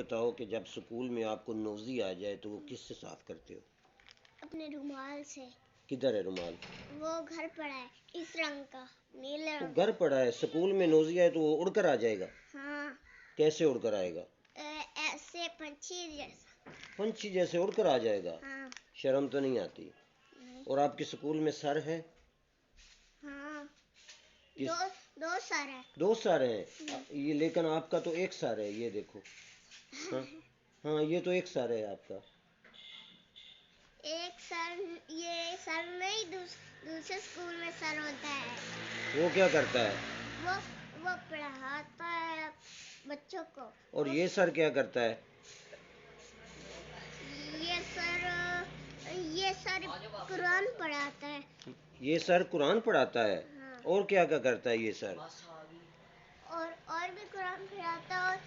बताओ कि जब स्कूल में आपको नोज़ी आ जाए तो वो किससे साफ करते हो? अपने रुमाल से। किधर है रुमाल? वो घर पड़ा है, इस रंग का, नीले वो रंग घर का। पड़ा है, स्कूल में नोज़ी आए तो वो उड़कर आ जाएगा? हाँ। कैसे उड़कर आएगा? ऐसे पंछी जैसा। पंछी जैसे उड़कर आ जाएगा? हाँ। शर्म तो नहीं आती? नहीं। और आपके स्कूल में सर है? हाँ। किस? दो सर है। दो सर हैं? ये लेकिन आपका तो एक सर है, ये देखो। हाँ हाँ, ये तो एक सर है आपका। एक सर, ये सर नहीं, दूसरे स्कूल में सर होता है। वो क्या करता है? वो वो पढ़ाता है बच्चों को। और ये सर क्या करता है? ये सर कुरान पढ़ाता है। ये सर कुरान पढ़ाता है? हाँ। और क्या क्या करता है ये सर? और भी कुरान पढ़ाता है,